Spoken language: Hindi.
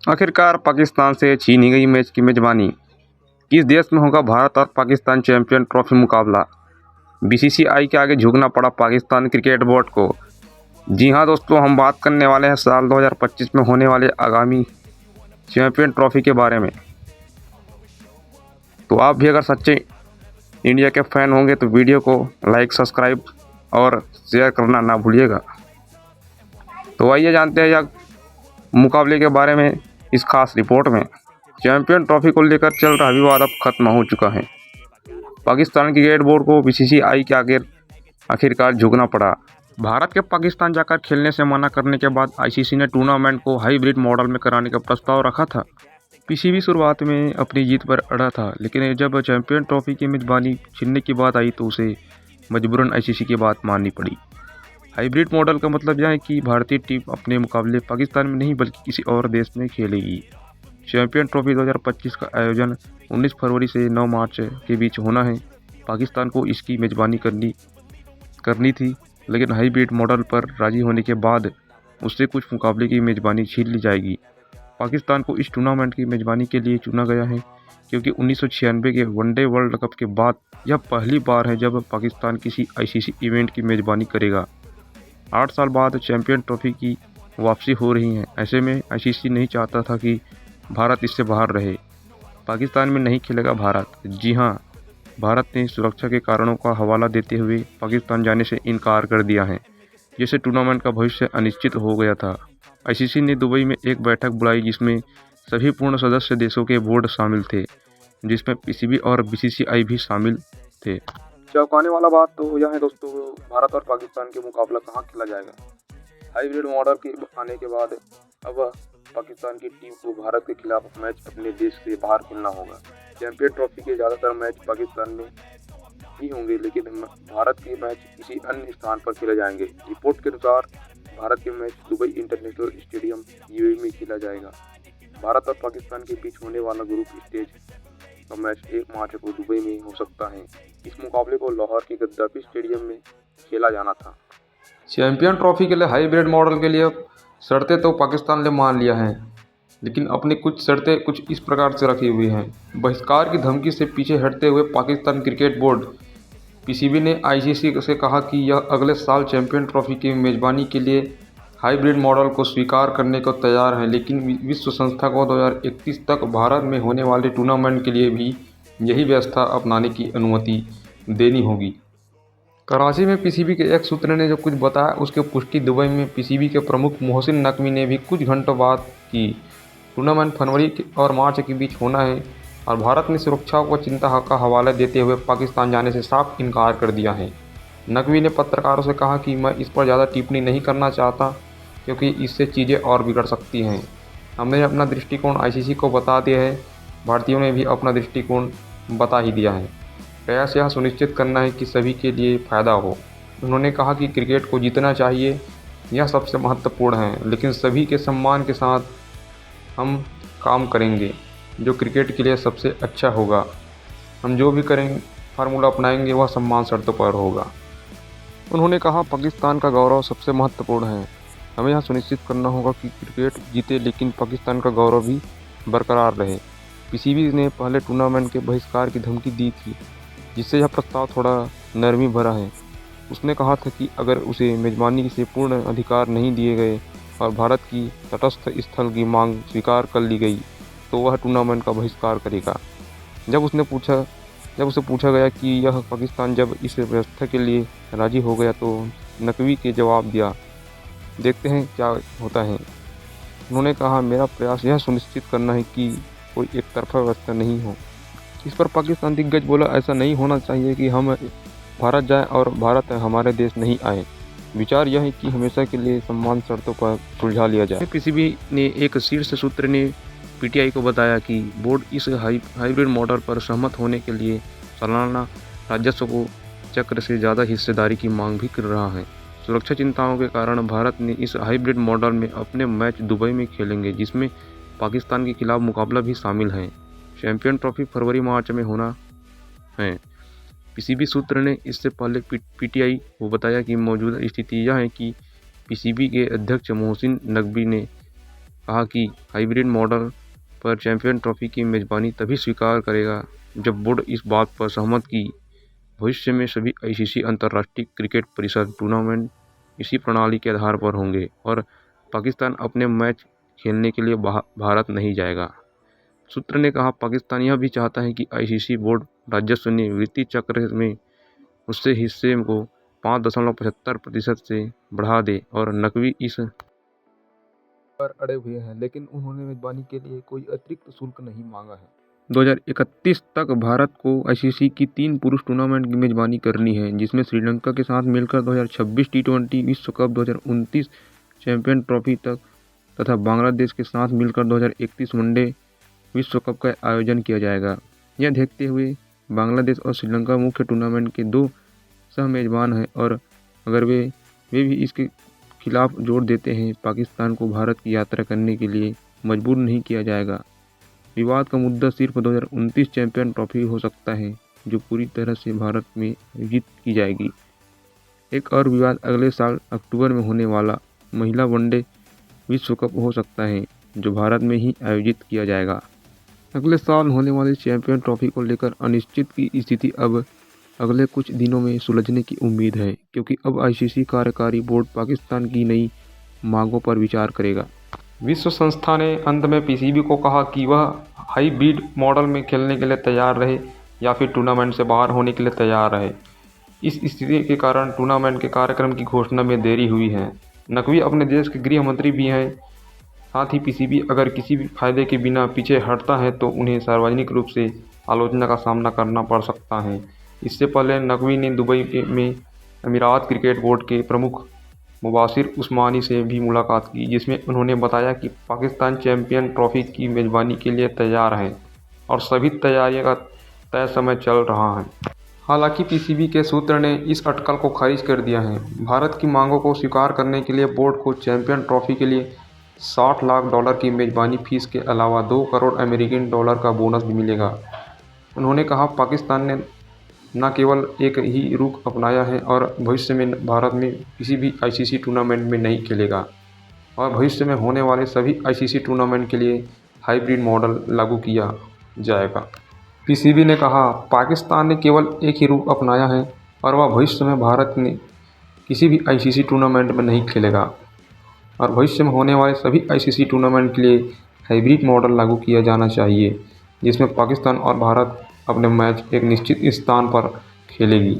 आखिरकार पाकिस्तान से छीनी गई मैच की मेजबानी। किस देश में होगा भारत और पाकिस्तान चैंपियन ट्रॉफी मुकाबला? बीसीसीआई के आगे झुकना पड़ा पाकिस्तान क्रिकेट बोर्ड को। जी हां दोस्तों, हम बात करने वाले हैं साल 2025 में होने वाले आगामी चैंपियन ट्रॉफी के बारे में। तो आप भी अगर सच्चे इंडिया के फैन होंगे तो वीडियो को लाइक, सब्सक्राइब और शेयर करना ना भूलिएगा। तो आइए जानते हैं यह मुकाबले के बारे में इस खास रिपोर्ट में। चैंपियन ट्रॉफी को लेकर चल रहा विवाद अब खत्म हो चुका है। पाकिस्तान क्रिकेट बोर्ड को बीसीसीआई के आगे आखिरकार झुकना पड़ा। भारत के पाकिस्तान जाकर खेलने से मना करने के बाद आईसीसी ने टूर्नामेंट को हाइब्रिड मॉडल में कराने का प्रस्ताव रखा था। पीसीबी शुरुआत में अपनी जीत पर अड़ा था, लेकिन जब चैंपियन ट्रॉफी की मेजबानी छीनने की बात आई तो उसे मजबूरन आईसीसी की बात माननी पड़ी। हाइब्रिड मॉडल का मतलब यह है कि भारतीय टीम अपने मुकाबले पाकिस्तान में नहीं बल्कि किसी और देश में खेलेगी। चैंपियन ट्रॉफी 2025 का आयोजन 19 फरवरी से 9 मार्च के बीच होना है। पाकिस्तान को इसकी मेजबानी करनी थी, लेकिन हाइब्रिड मॉडल पर राजी होने के बाद उससे कुछ मुकाबले की मेजबानी छीन ली जाएगी। पाकिस्तान को इस टूर्नामेंट की मेजबानी के लिए चुना गया है क्योंकि 1996 के वनडे वर्ल्ड कप के बाद यह पहली बार है जब पाकिस्तान किसी आईसीसी इवेंट की मेजबानी करेगा। 8 साल बाद चैंपियन ट्रॉफी की वापसी हो रही है। ऐसे में आईसीसी नहीं चाहता था कि भारत इससे बाहर रहे। पाकिस्तान में नहीं खेलेगा भारत। जी हां, भारत ने सुरक्षा के कारणों का हवाला देते हुए पाकिस्तान जाने से इनकार कर दिया है, जिससे टूर्नामेंट का भविष्य अनिश्चित हो गया था। आईसीसी ने दुबई में एक बैठक बुलाई जिसमें सभी पूर्ण सदस्य देशों के बोर्ड शामिल थे, जिसमें पीसीबी और बीसीसीआई भी शामिल थे। चौंकाने वाला बात तो यह है दोस्तों, भारत और पाकिस्तान के मुकाबला कहाँ खेला जाएगा। हाइब्रिड मॉडल के आने के बाद अब पाकिस्तान की टीम को भारत के खिलाफ मैच अपने देश से बाहर खेलना होगा। चैंपियन ट्रॉफी के ज़्यादातर मैच पाकिस्तान में ही होंगे, लेकिन भारत के मैच किसी अन्य स्थान पर खेले जाएंगे। रिपोर्ट के अनुसार भारत के match Dubai international stadium UAE में खेला जाएगा। भारत और पाकिस्तान के बीच होने वाला ग्रुप स्टेज का मैच 1 मार्च को दुबई में हो सकता है। इस मुकाबले को लाहौर के गद्दाफी स्टेडियम में खेला जाना था। चैंपियन ट्रॉफी के लिए हाइब्रिड मॉडल के लिए शर्तें तो पाकिस्तान ने मान लिया है, लेकिन अपनी कुछ शर्तें कुछ इस प्रकार से रखी हुई हैं। बहिष्कार की धमकी से पीछे हटते हुए पाकिस्तान क्रिकेट बोर्ड पीसीबी ने आईसीसी से कहा कि यह अगले साल चैंपियन ट्रॉफी की मेजबानी के लिए हाइब्रिड मॉडल को स्वीकार करने को तैयार है, लेकिन विश्व संस्था को 2031 तक भारत में होने वाले टूर्नामेंट के लिए भी यही व्यवस्था अपनाने की अनुमति देनी होगी। कराची में पीसीबी के एक सूत्र ने जो कुछ बताया उसकी पुष्टि दुबई में पीसीबी के प्रमुख मोहसिन नकवी ने भी कुछ घंटों बाद की। टूर्नामेंट फरवरी और मार्च के बीच होना है और भारत ने सुरक्षा को चिंता का हवाला देते हुए पाकिस्तान जाने से साफ इनकार कर दिया है। नकवी ने पत्रकारों से कहा कि मैं इस पर ज़्यादा टिप्पणी नहीं करना चाहता क्योंकि इससे चीज़ें और बिगड़ सकती हैं। हमने अपना दृष्टिकोण आईसीसी को बता दिया है, भारतीयों ने भी अपना दृष्टिकोण बता ही दिया है। प्रयास यह सुनिश्चित करना है कि सभी के लिए फ़ायदा हो। उन्होंने कहा कि क्रिकेट को जीतना चाहिए, यह सबसे महत्वपूर्ण है, लेकिन सभी के सम्मान के साथ हम काम करेंगे जो क्रिकेट के लिए सबसे अच्छा होगा। हम जो भी करेंगे, फार्मूला अपनाएंगे वह सम्मान शर्तों पर होगा। उन्होंने कहा पाकिस्तान का गौरव सबसे महत्वपूर्ण है। हमें यह सुनिश्चित करना होगा कि क्रिकेट जीते लेकिन पाकिस्तान का गौरव भी बरकरार रहे। पीसीबी ने पहले टूर्नामेंट के बहिष्कार की धमकी दी थी, जिससे यह प्रस्ताव थोड़ा नरमी भरा है। उसने कहा था कि अगर उसे मेजबानी से पूर्ण अधिकार नहीं दिए गए और भारत की तटस्थ स्थल की मांग स्वीकार कर ली गई तो वह टूर्नामेंट का बहिष्कार करेगा। जब उसे पूछा गया कि यह पाकिस्तान जब इस व्यवस्था के लिए राजी हो गया तो नकवी के जवाब दिया, देखते हैं क्या होता है। उन्होंने कहा, मेरा प्रयास यह सुनिश्चित करना है कि कोई एक तरफा व्यवस्था नहीं हो। इस पर पाकिस्तान दिग्गज बोला, ऐसा नहीं होना चाहिए कि हम भारत जाएं और भारत हमारे देश नहीं आए। विचार यह है कि हमेशा के लिए सम्मान शर्तों पर सुलझा लिया जाए। पीसीबी ने एक शीर्ष सूत्र ने पीटीआई को बताया कि बोर्ड इस हाइब्रिड मॉडल पर सहमत होने के लिए सालाना राजस्व को चक्र से ज़्यादा हिस्सेदारी की मांग भी कर रहा है। सुरक्षा चिंताओं के कारण भारत ने इस हाइब्रिड मॉडल में अपने मैच दुबई में खेलेंगे, जिसमें पाकिस्तान के खिलाफ मुकाबला भी शामिल है। चैंपियन ट्रॉफी फरवरी मार्च में होना है। पीसीबी सूत्र ने इससे पहले पीटीआई को बताया कि मौजूदा स्थिति यह है कि पीसीबी के अध्यक्ष मोहसिन नकवी ने कहा कि हाइब्रिड मॉडल पर चैंपियन ट्रॉफी की मेजबानी तभी स्वीकार करेगा जब बोर्ड इस बात पर सहमत कि भविष्य में सभी आईसीसी अंतर्राष्ट्रीय क्रिकेट परिषद टूर्नामेंट इसी प्रणाली के आधार पर होंगे और पाकिस्तान अपने मैच खेलने के लिए भारत नहीं जाएगा। सूत्र ने कहा, पाकिस्तान यह भी चाहता है कि आईसीसी बोर्ड राजस्व निवृत्ति चक्र में उससे हिस्से को 5.75% से बढ़ा दे और नकवी इस पर अड़े हुए हैं, लेकिन उन्होंने मेजबानी के लिए कोई अतिरिक्त शुल्क नहीं मांगा है। 2031 तक भारत को आईसीसी की 3 पुरुष टूर्नामेंट की मेजबानी करनी है, जिसमें श्रीलंका के साथ मिलकर 2026 टी20 विश्व कप, 2029 चैंपियन ट्रॉफी तक तथा बांग्लादेश के साथ मिलकर 2031 वनडे विश्व कप का आयोजन किया जाएगा। यह देखते हुए बांग्लादेश और श्रीलंका मुख्य टूर्नामेंट के 2 सह मेजबान हैं और अगर वे भी इसके खिलाफ जोर देते हैं, पाकिस्तान को भारत की यात्रा करने के लिए मजबूर नहीं किया जाएगा। विवाद का मुद्दा सिर्फ 2029 चैंपियन ट्रॉफी हो सकता है, जो पूरी तरह से भारत में आयोजित की जाएगी। एक और विवाद अगले साल अक्टूबर में होने वाला महिला वनडे विश्व कप हो सकता है, जो भारत में ही आयोजित किया जाएगा। अगले साल होने वाली चैंपियन ट्रॉफी को लेकर अनिश्चित की स्थिति अब अगले कुछ दिनों में सुलझने की उम्मीद है, क्योंकि अब आईसीसी कार्यकारी बोर्ड पाकिस्तान की नई मांगों पर विचार करेगा। विश्व संस्था ने अंत में पीसीबी को कहा कि वह हाइब्रिड मॉडल में खेलने के लिए तैयार रहे या फिर टूर्नामेंट से बाहर होने के लिए तैयार रहे। इस स्थिति के कारण टूर्नामेंट के कार्यक्रम की घोषणा में देरी हुई है। नकवी अपने देश के गृह मंत्री भी हैं। साथ ही पीसीबी अगर किसी भी फायदे के बिना पीछे हटता है तो उन्हें सार्वजनिक रूप से आलोचना का सामना करना पड़ सकता है। इससे पहले नकवी ने दुबई में अमीरात क्रिकेट बोर्ड के प्रमुख मुबाशिर उस्मानी से भी मुलाकात की, जिसमें उन्होंने बताया कि पाकिस्तान चैंपियन ट्रॉफी की मेजबानी के लिए तैयार है और सभी तैयारियों का तय समय चल रहा है। हालांकि पीसीबी के सूत्र ने इस अटकल को खारिज कर दिया है। भारत की मांगों को स्वीकार करने के लिए बोर्ड को चैंपियन ट्रॉफी के लिए $60 लाख की मेजबानी फीस के अलावा $2 करोड़ अमेरिकन डॉलर का बोनस भी मिलेगा। उन्होंने कहा, पाकिस्तान ने न केवल एक ही रुख अपनाया है और भविष्य में भारत में किसी भी आईसीसी टूर्नामेंट में नहीं खेलेगा और भविष्य में होने वाले सभी आईसीसी टूर्नामेंट के लिए हाइब्रिड मॉडल लागू किया जाएगा। पीसीबी ने कहा, पाकिस्तान ने केवल एक ही रुख अपनाया है और वह भविष्य में भारत में किसी भी आईसीसी टूर्नामेंट में नहीं खेलेगा और भविष्य में होने वाले सभी आईसीसी टूर्नामेंट के लिए हाइब्रिड मॉडल लागू किया जाना चाहिए, जिसमें पाकिस्तान और भारत अपने मैच एक निश्चित स्थान पर खेलेगी।